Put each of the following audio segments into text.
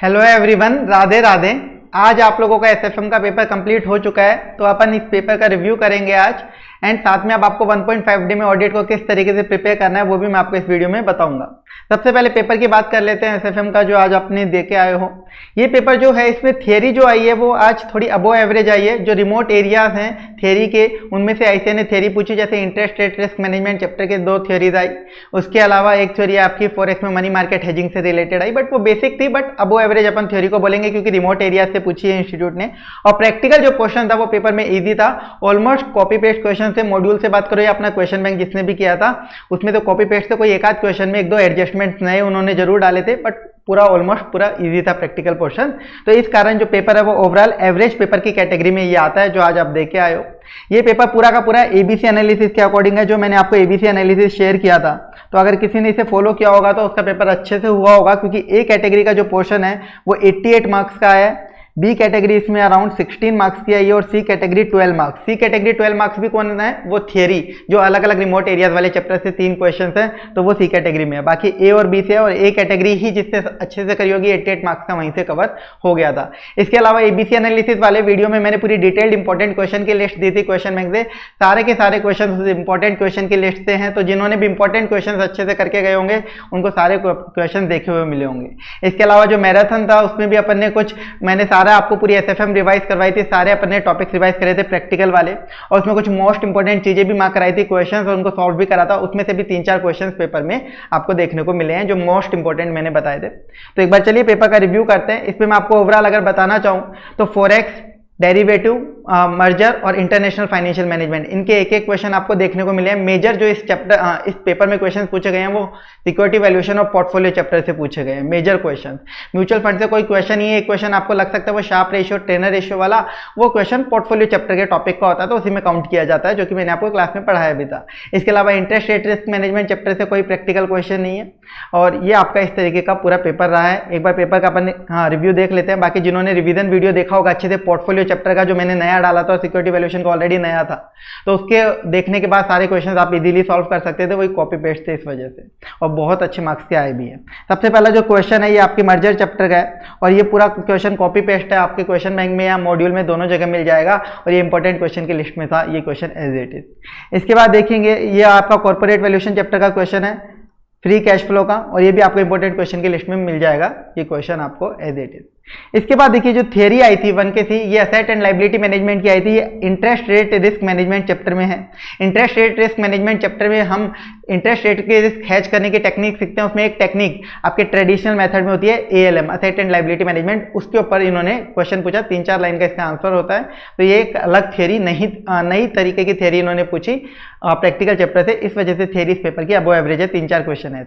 Hello everyone, Radhe Radhe. आज आप लोगों का एसएफएम का पेपर कंप्लीट हो चुका है, तो अपन इस पेपर का रिव्यू करेंगे आज। एंड साथ में अब आपको 1.5D में ऑडिट को किस तरीके से प्रिपेयर करना है वो भी मैं आपको इस वीडियो में बताऊंगा। सबसे पहले पेपर की बात कर लेते हैं एसएफएम का, जो आज आपने दे के आए हो। ये पेपर जो है, इसमें थियरी जो आई है वो आज थोड़ी अबो एवरेज आई है। जो रिमोट एरियाज हैं थियरी के, उनमें से आईसीए ने थियरी पूछी, जैसे interest rate risk management chapter के 2 थियरीज आई। उसके अलावा एक थ्योरी आपकी फॉरेक्स में मनी मार्केट हेजिंग से रिलेटेड आई, बट वो बेसिक थी, but above average upon theory को बोलेंगे क्योंकि रिमोट एरिया से पूछी है इंस्टीट्यूट ने। और प्रैक्टिकल जो क्वेश्चन था वो पेपर में ईजी था, ऑलमोस्ट कॉपी पेस्ट क्वेश्चन थे। मॉड्यूल से बात करो या अपना क्वेश्चन बैंक जिसने भी किया था उसमें तो कॉपी पेस्ट से कोई एक आध क्वेश्चन में 1-2 एडजस्टमेंट्स नए उन्होंने जरूर डाले थे, बट पूरा ऑलमोस्ट पूरा इजी था प्रैक्टिकल पोर्शन। तो इस कारण जो पेपर है वो ओवरऑल एवरेज पेपर की कैटेगरी में ये आता है, जो आज आप देख के आए हो। ये पेपर पूरा का पूरा एबीसी एनालिसिस के अकॉर्डिंग है, जो मैंने आपको एबीसी एनालिसिस शेयर किया था। तो अगर किसी ने इसे फॉलो किया होगा तो उसका पेपर अच्छे से हुआ होगा, क्योंकि ए कैटेगरी का जो पोर्शन है वो 88 मार्क्स का है, बी कैटेगरी इसमें अराउंड 16 मार्क्स की आई है, और सी कैटेगरी 12 मार्क्स। सी कैटेगरी 12 मार्क्स भी कौन है? वो थियरी, जो अलग अलग रिमोट एरियाज वाले चैप्टर से 3 क्वेश्चंस हैं, तो वो सी कैटेगरी में है। बाकी ए और बी से है, और ए कैटेगरी ही जिससे अच्छे से करी होगी 88 मार्क्स का वहीं से कवर हो गया था। इसके अलावा एबीसी एनालिसिस वाले वीडियो में मैंने पूरी डिटेल्ड इंपॉर्टेंट क्वेश्चन की लिस्ट दी थी क्वेश्चन बैंक से। सारे के सारे क्वेश्चन इंपॉर्टेंट क्वेश्चन की लिस्ट से हैं, तो जिन्होंने भी इंपॉर्टेंट क्वेश्चन अच्छे से करके गए होंगे उनको सारे क्वेश्चन देखे हुए मिले होंगे। इसके अलावा जो मैराथन था उसमें भी अपन ने मैंने सारा आपको पूरी एसएफएम रिवाइज करवाई थी, सारे अपने टॉपिक्स रिवाइज करे थे प्रैक्टिकल वाले, और उसमें कुछ मोस्ट इंपोर्टेंट चीजें भी मार्क कराई थी, क्वेश्चंस, और उनको सॉल्व भी करा था। उसमें से भी 3-4 क्वेश्चंस पेपर में आपको देखने को मिले हैं जो मोस्ट इंपोर्टेंट मैंने बताए थे। तो एक बार चलिए पेपर का रिव्यू करते हैं। इसमें मैं आपको ओवरऑल अगर बताना चाहूं तो फॉरेक्स, डेरिवेटिव, मर्जर और इंटरनेशनल फाइनेंशियल मैनेजमेंट, इनके एक एक क्वेश्चन आपको देखने को मिले हैं। मेजर जो इस चैप्टर इस पेपर में क्वेश्चन पूछे गए हैं वो सिक्योरिटी वैल्यूएशन और पोर्टफोलियो चैप्टर से पूछे गए हैं, मेजर क्वेश्चन। म्यूचुअल फंड से कोई क्वेश्चन ही है, एक क्वेश्चन आपको लग सकता है वो शार्प रेशियो, टेनर रेशियो वाला, वो क्वेश्चन पोर्टफोलियो चैप्टर के टॉपिक का होता है, तो उसी में काउंट किया जाता है, जो कि मैंने आपको क्लास में पढ़ाया भी था। इसके अलावा interest rate risk management chapter से कोई प्रैक्टिकल क्वेश्चन नहीं है, और ये आपका इस तरीके का पूरा पेपर रहा है। एक बार पेपर का अपन रिव्यू देख लेते हैं। बाकी जिन्होंने रिवीजन वीडियो देखा होगा अच्छे से, पोर्टफोलियो चैप्टर का जो मैंने नया डाला था, सिक्योरिटी वैल्यूएशन का ऑलरेडी नया था, तो उसके देखने के बाद सारे क्वेश्चंस आप इजीली सॉल्व कर सकते थे, वही कॉपी पेस्ट थे इस वजह से, और बहुत अच्छे मार्क्स के आए भी हैं। सबसे पहला जो क्वेश्चन है ये आपके मर्जर चैप्टर का है, और ये पूरा क्वेश्चन कॉपी पेस्ट है, आपके क्वेश्चन बैंक में या मॉड्यूल में दोनों जगह मिल जाएगा, और ये इंपॉर्टेंट क्वेश्चन की लिस्ट में था ये क्वेश्चन एज इट इज। इसके बाद देखेंगे ये आपका कॉर्पोरेट वैल्यूएशन चैप्टर का क्वेश्चन है, फ्री कैश फ्लो का, और ये भी आपको इंपॉर्टेंट क्वेश्चन की लिस्ट में मिल जाएगा ये क्वेश्चन आपको एज इट इज। इसके बाद देखिए जो थियरी आई थी 1 के थी, ये असेट एंड लायबिलिटी मैनेजमेंट की आई थी, ये interest rate risk management chapter में है। Interest rate risk management chapter में हम इंटरेस्ट रेट के रिस्क हैज करने की टेक्निक सीखते हैं। उसमें एक टेक्निक आपके ट्रेडिशनल मेथड में होती है ALM, asset and liability management, उसके ऊपर इन्होंने क्वेश्चन पूछा, 3-4 लाइन का इसका आंसर होता है। तो ये एक अलग थियरी, नई तरीके की थियरी इन्होंने पूछी प्रैक्टिकल चैप्टर से, इस वजह से थियरी इस पेपर की अबो एवरेज है, 3-4 क्वेश्चन है।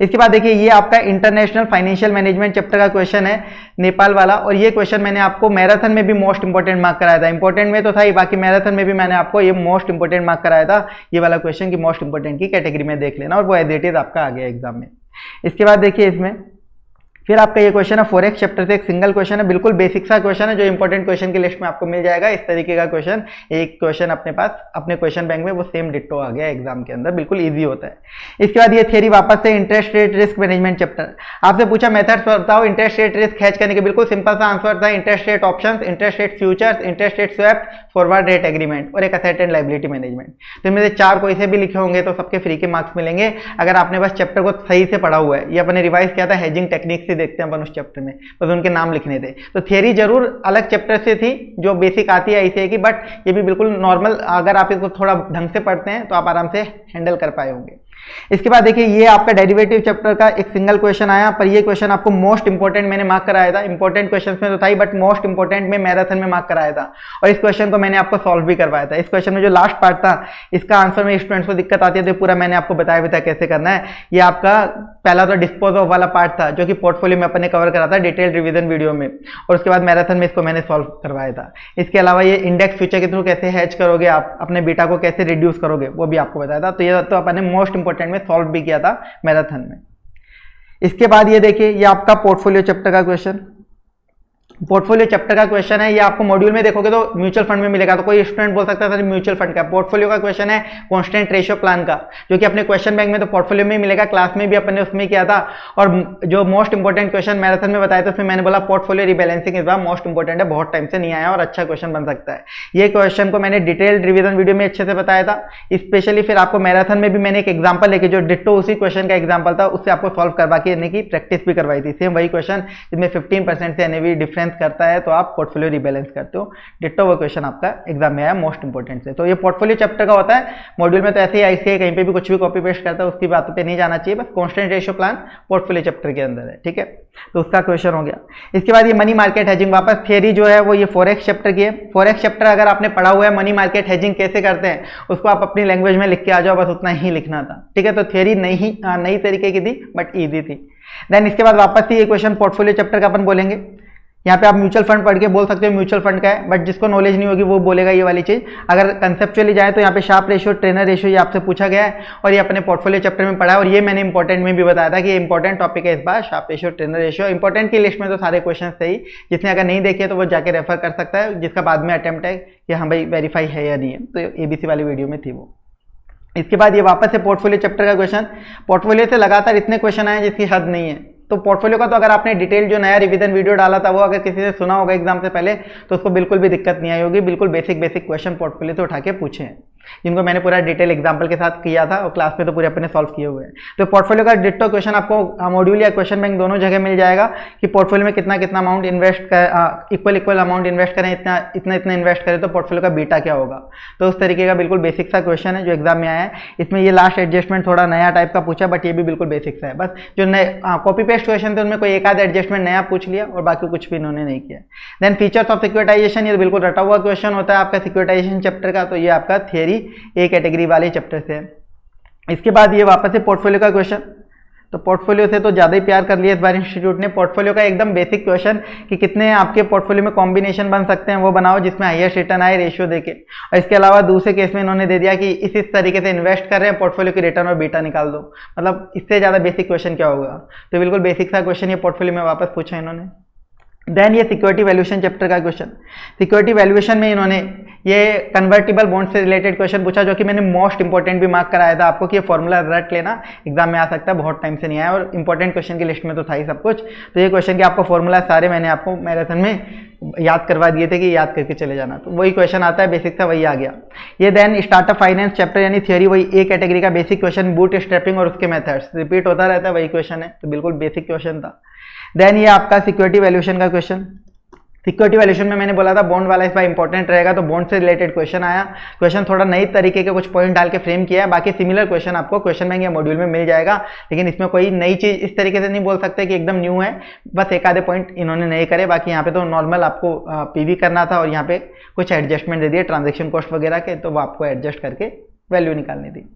इसके बाद देखिए ये आपका इंटरनेशनल फाइनेंशियल मैनेजमेंट चैप्टर का क्वेश्चन है, नेपाल वाला, और ये क्वेश्चन मैंने आपको मैराथन में भी मोस्ट इंपोर्टेंट मार्क कराया था। इंपोर्टेंट में तो था ही, बाकी मैराथन में भी मैंने आपको ये मोस्ट इंपोर्टेंट मार्क कराया था। ये वाला क्वेश्चन की मोस्ट इंपोर्टेंट की कैटेगरी में देख लेना, और वो एज इट इज आपका आ गया एग्जाम में। इसके बाद देखिए इसमें फिर आपका ये क्वेश्चन है फॉरेक्स चैप्टर से, एक सिंगल क्वेश्चन है, बिल्कुल बेसिक सा क्वेश्चन है, जो इंपॉर्टेंट क्वेश्चन की लिस्ट में आपको मिल जाएगा। इस तरीके का क्वेश्चन, एक क्वेश्चन अपने पास अपने क्वेश्चन बैंक में वो सेम डिट्टो आ गया एग्जाम के अंदर, बिल्कुल इजी होता है। इसके बाद ये थियरी वापस से interest rate risk management chapter, आपसे पूछा मेथड्स बताओ इंटरेस्ट रेट रिस्क हैज करने के, बिल्कुल सिंपल सा आंसर था, interest rate options, interest rate futures, interest rate swap, forward rate agreement, और एक असेट एंड लायबिलिटी मैनेजमेंट। तो इनमें से 4 कोई से भी लिखे होंगे तो सबके फ्री के मार्क्स मिलेंगे, अगर आपने बस चैप्टर को सही से पढ़ा हुआ है। ये अपने रिवाइज किया था, हेजिंग टेक्निक से देखते हैं अपन उस चैप्टर में, बस उनके नाम लिखने थे। तो थियरी जरूर अलग चैप्टर से थी जो बेसिक आती है आईसीए की, बट ये भी बिल्कुल नॉर्मल, अगर आप इसको थोड़ा ढंग से पढ़ते हैं तो आप आराम से हैंडल कर पाए होंगे। इसके बाद देखिए ये आपका डेरिवेटिव चैप्टर का एक सिंगल क्वेश्चन आया, पर ये क्वेश्चन आपको मोस्ट इंपोर्टेंट मैंने मार्क कराया था। इंपोर्टेंट क्वेश्चंस में तो था ही, बट मोस्ट इंपोर्टेंट में मैराथन में मार्क कराया था, और इस क्वेश्चन को मैंने आपको सॉल्व भी करवाया था। इस क्वेश्चन में जो लास्ट पार्ट था, इसका आंसर में स्टूडेंट्स को दिक्कत आती है, तो पूरा मैंने आपको बताया भी था कैसे करना है। ये आपका पहला तो डिस्पोज ऑफ वाला पार्ट था, जो कि पोर्टफोलियो में अपने कवर करा था डिटेल्ड रिवीजन वीडियो में, और उसके बाद मैराथन में इसको मैंने सॉल्व करवाया था। इसके अलावा ये इंडेक्स फ्यूचर के थ्रू कैसे हैच करोगे, आप अपने बीटा को कैसे रिड्यूस करोगे, वो भी आपको बताया था। तो ये तो अपने मोस्ट इंपोर्टेंट में सॉल्व भी किया था मैराथन में। इसके बाद ये देखिए ये आपका पोर्टफोलियो चैप्टर का क्वेश्चन, पोर्टफोलियो चैप्टर का क्वेश्चन है, ये आपको मॉड्यूल में देखोगे तो म्यूचुअल फंड में मिलेगा। तो कोई स्टूडेंट बोल सकता है सर म्यूचुअल फंड का, पोर्टफोलियो का क्वेश्चन है कांस्टेंट रेशियो प्लान का, जो कि अपने क्वेश्चन बैंक में तो पोर्टफोलियो में ही मिलेगा, क्लास में भी अपन ने उसमें किया था। और जो मोस्ट इंपॉर्टेंट क्वेश्चन मैराथन में बताया था उसमें मैंने बोला पोर्टफोलियो रिबैलेंसिंग इस बार मोस्ट इंपॉर्टेंट है, बहुत टाइम से नहीं आया और अच्छा क्वेश्चन बन सकता है। ये क्वेश्चन को मैंने डिटेल्ड रिवीजन वीडियो में अच्छे से बताया था स्पेशली। फिर आपको मैराथन में भी मैंने एक एग्जांपल लेके जो डिट्टो उसी क्वेश्चन का एग्जांपल था उससे आपको सॉल्व करवा के यानी कि प्रैक्टिस भी करवाई थी। सेम वही क्वेश्चन जिसमें 15% से एनएवी डिफरेंस करता है तो आप पोर्टफोलियो रिबैलेंस करते हो। डिट्टो वो क्वेश्चन आपका एग्जाम में आया मोस्ट इंपॉर्टेंट से। तो ये पोर्टफोलियो चैप्टर का होता है, मॉड्यूल में तो ऐसे ही आईसीआई कहीं पे भी कुछ भी कॉपी पेस्ट करता है उसकी बातों पे नहीं जाना चाहिए, बस constant ratio plan portfolio chapter के अंदर है, ठीक है। तो उसका क्वेश्चन हो गया। इसके बाद ये मनी मार्केट हेजिंग, वापस थियरी जो है वो ये फॉरेक्स चैप्टर की है। फॉरेक्स चैप्टर अगर आपने पढ़ा हुआ है, मनी मार्केट हेजिंग कैसे करते हैं उसको आप अपनी लैंग्वेज में लिख के आ जाओ, बस उतना ही लिखना था, ठीक है। तो थियरी नई तरीके की थी बट ईजी थी। देन इसके बाद वापस से ये क्वेश्चन पोर्टफोलियो चैप्टर का अपन बोलेंगे। यहाँ पे आप म्यूचुअल फंड पढ़ के बोल सकते हो म्यूचुअल फंड का है, बट जिसको नॉलेज नहीं होगी वो बोलेगा ये वाली चीज। अगर कंसेप्चुअली जाए तो यहाँ पे शार्प रेशियो, ट्रेनर रेशियो ये आपसे पूछा गया है और ये अपने पोर्टफोलियो चैप्टर में पढ़ा है। और ये मैंने इंपॉर्टेंट में भी बताया था कि ये इंपॉर्टेंट टॉपिक है इस बार, Sharpe ratio, Treynor ratio. Important की लिस्ट में तो सारे क्वेश्चन थे ही, जिसने अगर नहीं देखे तो वो जाके रेफर कर सकता है, जिसका बाद में अटेम्प्ट है कि हाँ भाई वेरीफाई है या नहीं है। तो एबीसी वाली वीडियो में थी वो। इसके बाद ये वापस से पोर्टफोलियो चैप्टर का क्वेश्चन। पोर्टफोलियो से लगातार इतने क्वेश्चन आए जिसकी हद नहीं है। तो पोर्टफोलियो का तो अगर आपने डिटेल जो नया रिवीजन वीडियो डाला था वो अगर किसी से सुना होगा एग्जाम से पहले तो उसको बिल्कुल भी दिक्कत नहीं आई होगी। बिल्कुल बेसिक क्वेश्चन पोर्टफोलियो से उठा के पूछे हैं, जिनको मैंने पूरा डिटेल एग्जांपल के साथ किया था और क्लास में तो पूरे अपने सॉल्व किए हुए हैं। तो पोर्टफोलियो का डिट्टो क्वेश्चन आपको मॉड्यूल या क्वेश्चन बैंक दोनों जगह मिल जाएगा कि पोर्टफोलियो में कितना अमाउंट इन्वेस्ट कर, इक्वल अमाउंट इन्वेस्ट करें, इतना इन्वेस्ट करें तो पोर्टफोलियो का बीटा क्या होगा। तो उस तरीके का बिल्कुल बेसिक सा क्वेश्चन है जो एग्जाम में आया है। इसमें ये लास्ट एडजस्टमेंट थोड़ा नया टाइप का पूछा, बट ये भी बिल्कुल बेसिक सा है। बस जो नए कॉपी पेस्ट क्वेश्चन थे उनमें कोई एक आध एडजस्टमेंट नया पूछ लिया और बाकी कुछ भी इन्होंने नहीं किया। देन फीचर्स ऑफ सिक्योरिटाइजेशन, ये बिल्कुल रटा हुआ क्वेश्चन होता है आपका सिक्योरिटाइजेशन चैप्टर का। तो ये आपका थियरी ए कैटेगरी वाले चैप्टर से है। इसके बाद ये वापस से पोर्टफोलियो का क्वेश्चन। तो पोर्टफोलियो से तो ज़्यादा ही प्यार कर लिया इस बार इंस्टीट्यूट ने। पोर्टफोलियो का एकदम बेसिक क्वेश्चन कि कितने आपके पोर्टफोलियो में कॉम्बिनेशन बन सकते हैं वो बनाओ जिसमें हाईएस्ट रिटर्न आए रेशियो देके। और इसके अलावा दूसरे केस में इन्होंने दे दिया कि इस तरीके से इन्वेस्ट कर रहे हैं, पोर्टफोलियो की रिटर्न और बीटा निकाल दो। मतलब इससे ज़्यादा बेसिक क्वेश्चन क्या होगा। तो बिल्कुल बेसिक सा क्वेश्चन ये पोर्टफोलियो में वापस पूछा इन्होंने। देन ये सिक्योरिटी वैल्यूएशन चैप्टर का क्वेश्चन। सिक्योरिटी वैल्यूएशन में इन्होंने ये कन्वर्टिबल बॉन्ड से रिलेटेड क्वेश्चन पूछा, जो कि मैंने मोस्ट इंपॉर्टेंट भी मार्क कराया था आपको कि ये फॉर्मूला रट लेना, एग्जाम में आ सकता है, बहुत टाइम से नहीं आया और इंपॉर्टेंट क्वेश्चन की लिस्ट में तो था ही सब कुछ। तो ये क्वेश्चन के आपको फॉर्मूला सारे मैंने आपको मैराथन में याद करवा दिए थे कि याद करके चले जाना। तो वही क्वेश्चन आता है, बेसिक था वही आ गया। ये देन स्टार्टअप फाइनेंस चैप्टर यानी थियरी, वही ए कैटेगरी का बेसिक क्वेश्चन, बूट स्ट्रैपिंग और उसके मेथड्स रिपीट होता रहता है, वही क्वेश्चन है। तो बिल्कुल बेसिक क्वेश्चन था। देन ये आपका सिक्योरिटी वैल्यूएशन का क्वेश्चन। सिक्योरिटी वैल्यूएशन में मैंने बोला था बॉन्ड वाला इस बार इंपॉर्टेंट रहेगा, तो बॉन्ड से रिलेटेड क्वेश्चन आया। क्वेश्चन थोड़ा नई तरीके के कुछ पॉइंट डाल के फ्रेम किया है, बाकी सिमिलर क्वेश्चन आपको क्वेश्चन बैंक या मॉड्यूल में मिल जाएगा। लेकिन इसमें कोई नई चीज इस तरीके से नहीं बोल सकते कि एकदम न्यू है, बस एक आधे पॉइंट इन्होंने नए करे। बाकी यहाँ पे तो नॉर्मल आपको पीवी करना था और यहाँ पे कुछ एडजस्टमेंट दे दिए ट्रांजेक्शन कॉस्ट वगैरह के, तो वो आपको एडजस्ट करके वैल्यू निकालनी थी।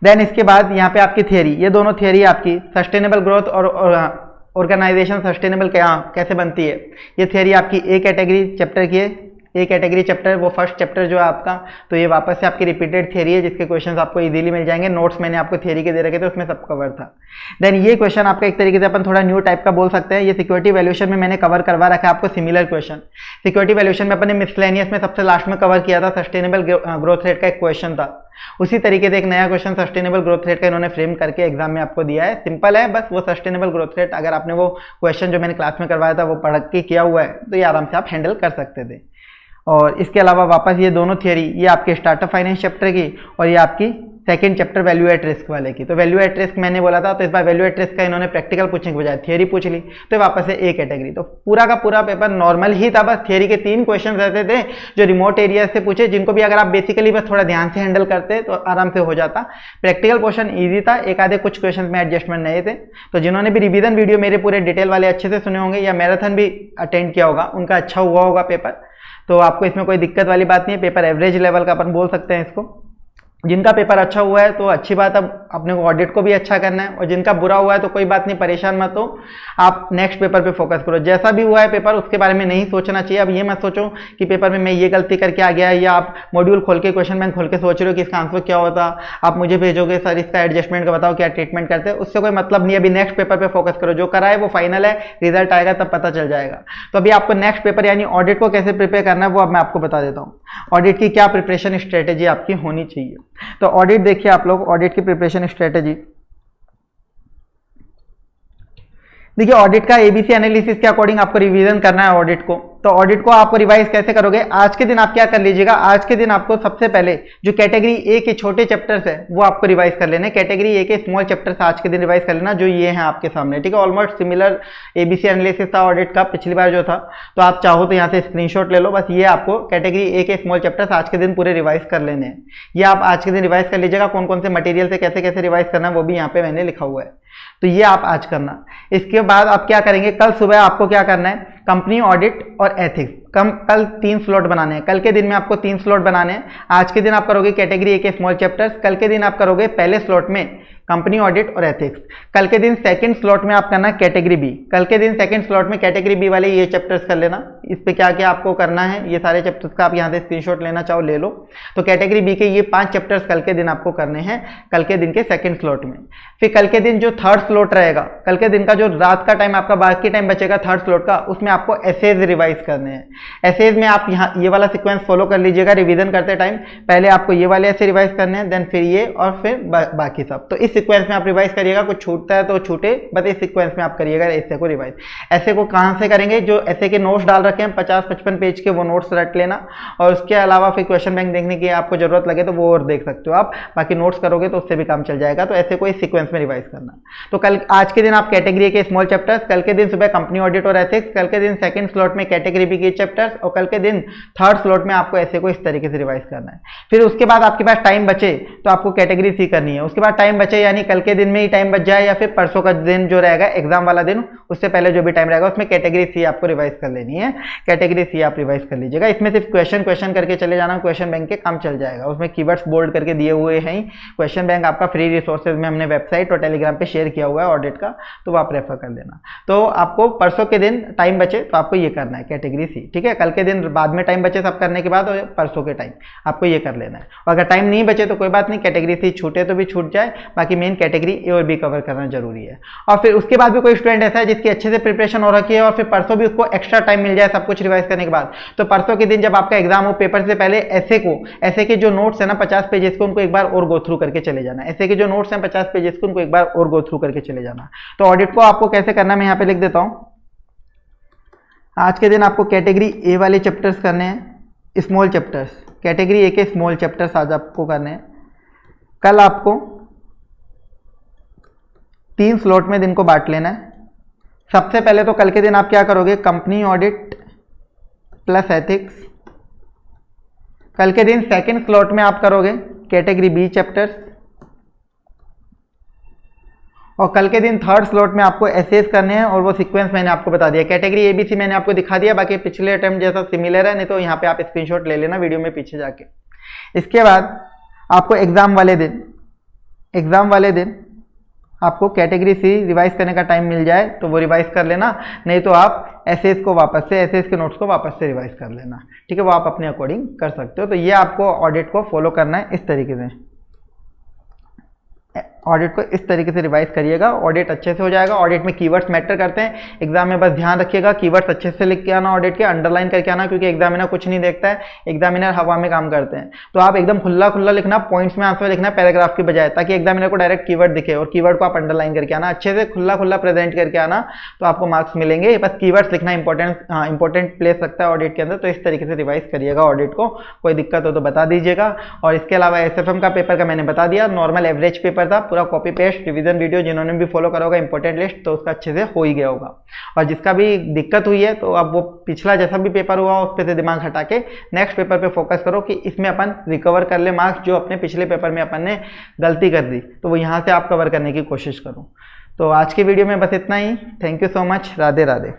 देन इसके बाद यहाँ पे आपकी थियरी, ये दोनों थियरी आपकी सस्टेनेबल ग्रोथ और ऑर्गेनाइजेशन सस्टेनेबल कैसे बनती है, ये थियरी आपकी ए कैटेगरी चैप्टर की है। ए कैटेगरी चैप्टर वो फर्स्ट चैप्टर जो है आपका, तो ये वापस से आपकी रिपीटेड थियरी है जिसके क्वेश्चंस आपको इजीली मिल जाएंगे। नोट्स मैंने आपको थियरी के दे रखे थे, उसमें सब कवर था। देन ये क्वेश्चन आपका एक तरीके से अपन थोड़ा न्यू टाइप का बोल सकते हैं। ये सिक्योरिटी वैल्यूएशन में मैंने कवर करवा रखा है आपको सिमिलर क्वेश्चन। सिक्योरिटी वैल्यूएशन में अपन ने मिसलेनियस में सबसे लास्ट में कवर किया था, सस्टेनेबल ग्रोथ रेट का एक क्वेश्चन था। उसी तरीके से एक नया क्वेश्चन सस्टेनेबल ग्रोथ रेट का इन्होंने फ्रेम करके एग्जाम में आपको दिया है। सिंपल है, बस वो सस्टेनेबल ग्रोथ रेट अगर आपने वो क्वेश्चन जो मैंने क्लास में करवाया था वो पढ़ के किया हुआ है तो ये आराम से आप हैंडल कर सकते थे। और इसके अलावा वापस ये दोनों थियरी, ये आपके स्टार्टअप फाइनेंस चैप्टर की और ये आपकी second chapter value at risk वाले की। तो वैल्यू एट रिस्क मैंने बोला था, तो इस बार वैल्यू एट रिस्क का इन्होंने प्रैक्टिकल पूछने के बजाय थियरी पूछ ली, तो वापस से ए कैटेगरी। तो पूरा का पूरा पेपर नॉर्मल ही था, बस थियरी के 3 क्वेश्चन रहते थे जो रिमोट एरिया से पूछे, जिनको भी अगर आप बेसिकली बस थोड़ा ध्यान से हैंडल करते तो आराम से हो जाता। प्रैक्टिकल क्वेश्चन ईजी था, एक आधे कुछ क्वेश्चन में एडजस्टमेंट नहीं थे। तो जिन्होंने भी रिवीजन वीडियो मेरे पूरे डिटेल वाले अच्छे से सुने होंगे या मैराथन भी अटेंड किया होगा, उनका अच्छा हुआ होगा पेपर। तो आपको इसमें कोई दिक्कत वाली बात नहीं है, पेपर एवरेज लेवल का अपन बोल सकते हैं इसको। जिनका पेपर अच्छा हुआ है तो अच्छी बात, अब अपने को ऑडिट को भी अच्छा करना है, और जिनका बुरा हुआ है तो कोई बात नहीं, परेशान मत हो, आप नेक्स्ट पेपर पे फोकस करो। जैसा भी हुआ है पेपर उसके बारे में नहीं सोचना चाहिए। अब ये मत सोचो कि पेपर में मैं ये गलती करके आ गया, या आप मॉड्यूल खोल के क्वेश्चन बैंक खोल के सोच रहे हो कि इसका आंसर क्या होता, आप मुझे भेजोगे सर इसका एडजस्टमेंट का बताओ क्या ट्रीटमेंट करते हैं, उससे कोई मतलब नहीं है। अभी नेक्स्ट पेपर पे फोकस करो, जो करा है वो फाइनल है, रिजल्ट आएगा तब पता चल जाएगा। तो अभी आपको नेक्स्ट पेपर यानी ऑडिट को कैसे प्रिपेयर करना है वो अब मैं आपको बता देता हूँ। ऑडिट की क्या प्रिपरेशन स्ट्रेटेजी आपकी होनी चाहिए। तो ऑडिट देखिए आप लोग, ऑडिट की प्रिपरेशन स्ट्रेटेजी देखिए, ऑडिट का एबीसी एनालिसिस के अकॉर्डिंग आपको रिवीजन करना है ऑडिट को। तो ऑडिट को आपको रिवाइज कैसे करोगे, आज के दिन आप क्या कर लीजिएगा, आज के दिन आपको सबसे पहले जो कैटेगरी ए के छोटे चैप्टर्स है वो आपको रिवाइज कर लेने, कैटेगरी ए के स्मॉल चैप्टर्स आज के दिन रिवाइज कर लेना, जो ये हैं आपके सामने, ठीक है। ऑलमोस्ट सिमिलर एबीसी एनालिसिस था ऑडिट का पिछली बार जो था, तो आप चाहो तो यहाँ से स्क्रीनशॉट ले लो। बस ये आपको कैटेगरी ए के स्मॉल चैप्टर्स आज के दिन पूरे रिवाइज कर लेने हैं, ये आप आज के दिन रिवाइज कर लीजिएगा। कौन कौन से मटेरियल से कैसे कैसे रिवाइज करना है वो भी यहाँ पे मैंने लिखा हुआ है, तो ये आप आज करना। इसके बाद आप क्या करेंगे, कल सुबह आपको क्या करना है, कंपनी ऑडिट और एथिक्स कल 3 स्लॉट बनाने हैं। कल के दिन में आपको 3 स्लॉट बनाने हैं। आज के दिन आप करोगे कैटेगरी ए के स्मॉल चैप्टर्स, कल के दिन आप करोगे पहले स्लॉट में कंपनी ऑडिट और एथिक्स, कल के दिन सेकंड स्लॉट में आप करना कैटेगरी बी, कल के दिन सेकंड स्लॉट में कैटेगरी बी वाले ये चैप्टर्स कर लेना। इस पे क्या क्या आपको करना है, ये सारे चैप्टर्स का आप यहाँ से स्क्रीनशॉट लेना चाहो ले लो। तो कैटेगरी बी के ये 5 चैप्टर्स कल के दिन आपको करने हैं, कल के दिन के सेकंड स्लॉट में। फिर कल के दिन जो थर्ड स्लॉट रहेगा, कल के दिन का जो रात का टाइम आपका बाकी टाइम बचेगा थर्ड स्लॉट का, उसमें आपको एसेज रिवाइज करने हैं। एसेज में आप यहाँ ये वाला सीक्वेंस फॉलो कर लीजिएगा रिवीजन करते टाइम, पहले आपको ये वाले ऐसे रिवाइज करने हैं, देन फिर ये, और फिर बाकी सब। तो इस सीक्वेंस में आप रिवाइज करिएगा, कुछ छूटता है तो छूटे, बस इस सीक्वेंस में आप करिएगा ऐसे को रिवाइज। ऐसे को कहाँ से करेंगे, जो ऐसे के नोट्स डाल रखे हैं 50-55 पेज के, वो नोट्स रट लेना, और उसके अलावा फिर क्वेश्चन बैंक देखने की आपको जरूरत लगे तो वो और देख सकते हो आप, बाकी नोट्स करोगे तो उससे भी काम चल जाएगा। तो ऐसे कोई सीक्वेंस में रिवाइज करना। तो कल आज के दिन आप कैटेगरी के स्मॉल चैप्टर्स, कल के दिन सुबह कंपनी ऑडिट और एथिक्स, कल के दिन सेकंड स्लॉट में कैटेगरी बी के चैप्टर्स, और कल के दिन थर्ड स्लॉट में आपको ऐसे को इस तरीके से रिवाइज करना है। फिर उसके बाद आपके पास टाइम बचे तो आपको कैटेगरी सी करनी है। उसके बाद टाइम बचे यानी कल के दिन में ही टाइम बच जाए, या फिर परसों का दिन जो रहेगा एग्जाम वाला दिन, उससे पहले जो भी टाइम रहेगा उसमें कैटेगरी सी आपको रिवाइज कर लेनी है। कैटेगरी सी आप रिवाइज कर लीजिएगा। इसमें सिर्फ क्वेश्चन करके चले जाना, क्वेश्चन बैंक के काम चल जाएगा। उसमें कीवर्ड्स बोल्ड करके दिए हुए हैं। क्वेश्चन बैंक आपका फ्री रिसोर्सेज में हमने वेबसाइट और टेलीग्राम पे शेयर किया हुआ है ऑडिट का, तो वो आप रेफर कर लेना। तो आपको परसों के दिन टाइम बचे तो आपको ये करना है कैटेगरी सी, ठीक है। कल के दिन बाद में टाइम बचे सब करने के बाद, और परसों के टाइम आपको ये कर लेना है। और अगर टाइम नहीं बचे तो कोई बात नहीं, कैटेगरी सी छूटे तो भी छूट जाए, बाकी मेन कैटेगरी ए और बी कवर करना जरूरी है। और फिर उसके बाद भी कोई स्टूडेंट ऐसा है जिसकी अच्छे से प्रिपरेशन हो रखी है और फिर परसों भी उसको एक्स्ट्रा टाइम मिल जाए सब कुछ रिवाइज करने के बाद, तो परसों के दिन जब आपका एग्जाम हो, पेपर से पहले ऐसे के जो नोट्स है ना 50 पेजेस को, उनको एक बार और गो थ्रू करके चले जाना। ऐसे के जो नोट्स हैं 50 पेजेस को, उनको एक बार और गो थ्रू करके चले जाना। तो ऑडिट को आपको कैसे करना मैं यहाँ पे लिख देता हूँ। आज के दिन आपको कैटेगरी ए वाले चैप्टर्स करने हैं, स्मॉल चैप्टर्स, कैटेगरी ए के स्मॉल चैप्टर्स आज आपको करने हैं। कल आपको 3 स्लॉट में दिन को बांट लेना है। सबसे पहले तो कल के दिन आप क्या करोगे, कंपनी ऑडिट प्लस एथिक्स। कल के दिन सेकंड स्लॉट में आप करोगे कैटेगरी बी चैप्टर्स, और कल के दिन थर्ड स्लॉट में आपको एसेस करने हैं, और वो सीक्वेंस मैंने आपको बता दिया। कैटेगरी एबीसी मैंने आपको दिखा दिया, बाकी पिछले अटेम्प्ट जैसा सिमिलर है, नहीं तो यहाँ पे आप स्क्रीनशॉट ले लेना वीडियो में पीछे जाके। इसके बाद आपको एग्जाम वाले दिन आपको कैटेगरी सी रिवाइज करने का टाइम मिल जाए तो वो रिवाइज कर लेना, नहीं तो आप एसेस के नोट्स को वापस से रिवाइज कर लेना, ठीक है। वो आप अपने अकॉर्डिंग कर सकते हो। तो ये आपको ऑडिट को फॉलो करना है इस तरीके से। ऑडिट को इस तरीके से रिवाइज करिएगा, ऑडिट अच्छे से हो जाएगा। ऑडिट में कीवर्ड्स मैटर करते हैं, एग्जाम में बस ध्यान रखिएगा कीवर्ड्स अच्छे से लिख के आना, ऑडिट के अंडरलाइन करके आना, क्योंकि एग्जामिनर कुछ नहीं देखता है, एग्जामिनर हवा में काम करते हैं। तो आप एकदम खुला लिखना, पॉइंट्स में आंसर लिखना पैराग्राफ की बजाय, ताकि एग्जामिनर को डायरेक्ट कीवर्ड दिखे, और कीवर्ड को आप अंडरलाइन करके आना, अच्छे से खुला प्रेजेंट करके आना, तो आपको मार्क्स मिलेंगे। बस कीवर्ड्स लिखना इंपॉर्टेंट प्लेस रखता है ऑडिट के अंदर। तो इस तरीके से रिवाइज करिएगा ऑडिट को, कोई दिक्कत हो तो बता दीजिएगा। और इसके अलावा एसएफएम का पेपर का मैंने बता दिया, नॉर्मल एवरेज पेपर था, पूरा कॉपी पेस्ट रिवीजन वीडियो जिन्होंने भी फॉलो करा होगा इंपॉर्टेंट लिस्ट, तो उसका अच्छे से हो ही गया होगा। और जिसका भी दिक्कत हुई है तो अब वो पिछला जैसा भी पेपर हुआ उस पे से दिमाग हटा के नेक्स्ट पेपर पे फोकस करो कि इसमें अपन रिकवर कर ले मार्क्स, जो अपने पिछले पेपर में अपन ने गलती कर दी तो वो यहाँ से आप कवर करने की कोशिश करो। तो आज की वीडियो में बस इतना ही। Thank you so much. Radhe Radhe.